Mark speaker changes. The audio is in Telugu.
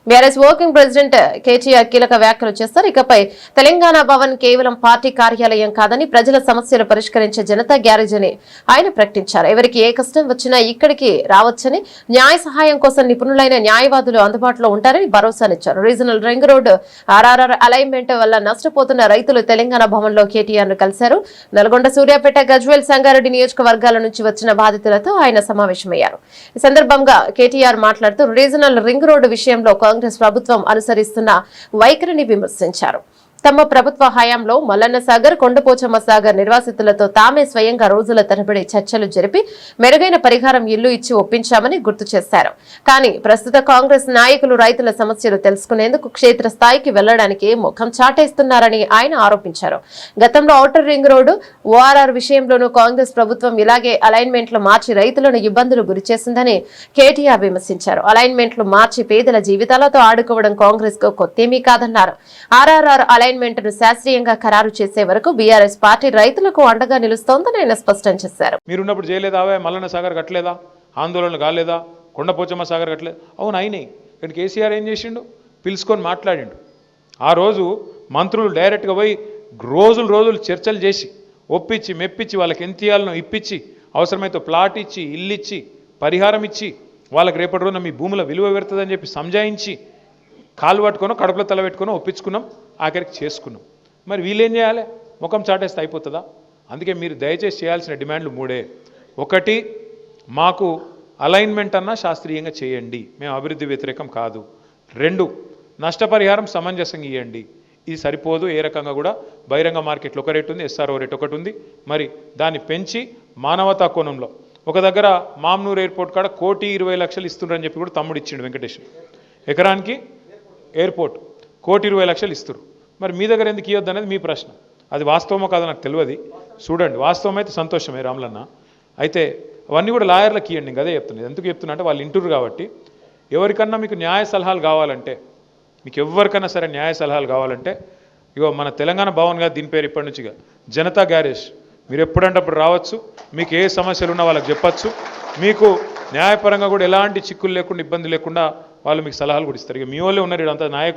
Speaker 1: బీఆర్ఎస్ వర్కింగ్ ప్రెసిడెంట్ కేటీఆర్ కీలక వ్యాఖ్యలు చేస్తారు. ఇకపై తెలంగాణ భవన్ కేవలం పార్టీ కార్యాలయం కాదని ప్రజల సమస్యలు పరిష్కరించే జనతా గ్యారేజ్ అని ఆయన ప్రకటించారు. ఎవరికి ఏ కష్టం వచ్చినా ఇక్కడికి రావచ్చని, న్యాయ సహాయం కోసం నిపుణులైన న్యాయవాదులు అందుబాటులో ఉంటారని భరోసానిచ్చారు. Regional ring road RRR alignment వల్ల నష్టపోతున్న రైతులు తెలంగాణ భవన్ లో కేటీఆర్ ను కలిశారు. నల్గొండ, సూర్యాపేట, గజ్వేల్, సంగారెడ్డి నియోజకవర్గాల నుంచి వచ్చిన బాధితులతో ఆయన సమావేశమయ్యారు. ఈ సందర్భంగా కేటీఆర్ మాట్లాడుతూ రీజనల్ రింగ్ రోడ్డు విషయంలో కాంగ్రెస్ ప్రభుత్వం అనుసరిస్తున్న వైఖరిని విమర్శించారు. తమ ప్రభుత్వ హయాంలో మల్లన్న సాగర్, కొండపోచమ్మ సాగర్ నిర్వాసితులతో తామే స్వయంగా రోజుల తరబడి చర్చలు జరిపి మెరుగైన పరిహారం ఇల్లు ఇచ్చి ఒప్పించామని గుర్తు చేశారు. కానీ ప్రస్తుత కాంగ్రెస్ నాయకులు రైతుల సమస్యలు తెలుసుకునేందుకు క్షేత్రస్థాయికి వెళ్లడానికి ముఖం చాటేస్తున్నారని ఆయన ఆరోపించారు. గతంలో ఔటర్ రింగ్ రోడ్డు, ఓఆర్ఆర్ విషయంలోనూ కాంగ్రెస్ ప్రభుత్వం ఇలాగే అలైన్మెంట్లు మార్చి రైతులను ఇబ్బందులు గురిచేసిందని కేటీఆర్ విమర్శించారు. అలైన్మెంట్లు మార్చి పేదల జీవితాలతో ఆడుకోవడం కాంగ్రెస్ కు కొత్తేమీ కాదన్నారు. ఆర్ఆర్ఆర్ అలైన్మెంట్ ను శాస్త్రీయంగా ఖరారు చేసే వరకు బీఆర్ఎస్ పార్టీ రైతులకు అండగా నిలుస్తోందని ఆయన స్పష్టం చేశారు.
Speaker 2: మీరున్నప్పుడు చేయలేదా? మల్లన్న సాగర్ కట్టలేదా? ఆందోళనలు కాలేదా? కొండపోచమ్మ సాగర్ కట్టలేదు? అవును అయినాయి. కానీ కేసీఆర్ ఏం చేసిండు? పిలుచుకొని మాట్లాడిండు. ఆ రోజు మంత్రులు డైరెక్ట్గా పోయి రోజులు చర్చలు చేసి ఒప్పించి మెప్పించి వాళ్ళకి ఎంత ఇయ్యాలనో ఇప్పించి, అవసరమైతే ప్లాట్ ఇచ్చి, ఇల్లు ఇచ్చి, పరిహారం ఇచ్చి, వాళ్ళకి రేపటి రోజున మీ భూముల విలువ పెడుతుందని చెప్పి సంజాయించి కాలు పట్టుకొని కడుపులో తల పెట్టుకొని ఒప్పించుకున్నాం, ఆఖరికి చేసుకున్నాం. మరి వీళ్ళేం చేయాలి? ముఖం చాటేస్తే అయిపోతుందా? అందుకే మీరు దయచేసి చేయాల్సిన డిమాండ్లు మూడే. ఒకటి, మాకు అలైన్మెంట్ అన్నా శాస్త్రీయంగా చేయండి, మేము అభివృద్ధి వ్యతిరేకం కాదు. రెండు, నష్టపరిహారం సమంజసంగా ఇవ్వండి. ఇది సరిపోదు. ఏ రకంగా కూడా బహిరంగ మార్కెట్లో ఒక రేటు ఉంది, ఎస్ఆర్ఓ రేట్ ఒకటి ఉంది. మరి దాన్ని పెంచి మానవతా కోణంలో ఒక దగ్గర మామ్నూర్ ఎయిర్పోర్ట్ కాడ 1,20,00,000 ఇస్తున్నారని చెప్పి కూడా తమ్ముడు ఇచ్చిండు వెంకటేష్. ఎకరానికి ఎయిర్పోర్ట్ 1,20,00,000 ఇస్తారు. మరి మీ దగ్గర ఎందుకు ఇవ్వద్దు అనేది మీ ప్రశ్న. అది వాస్తవమో కాదో నాకు తెలియదు. చూడండి, వాస్తవం అయితే సంతోషమే రాములన్న. అయితే అవన్నీ కూడా లాయర్లకు ఇవ్వండి. ఇంకా అదే చెప్తున్నాను. ఎందుకు చెప్తున్నా అంటే వాళ్ళు ఇంటూరు కాబట్టి. ఎవరికన్నా మీకు న్యాయ సలహాలు కావాలంటే, మీకు ఎవరికన్నా సరే న్యాయ సలహాలు కావాలంటే, ఇగో మన తెలంగాణ భవన్ గారు దీని పేరు ఇప్పటి నుంచిగా జనతా గ్యారేజ్. మీరు ఎప్పుడంటే అప్పుడు రావచ్చు, మీకు ఏ సమస్యలు ఉన్నా వాళ్ళకి చెప్పచ్చు. మీకు న్యాయపరంగా కూడా ఎలాంటి చిక్కులు లేకుండా, ఇబ్బంది లేకుండా వాళ్ళు మీకు సలహాలు కూడా ఇస్తారు. ఇక మీ వాళ్ళే ఉన్నారు, ఇదంతా నాయకులు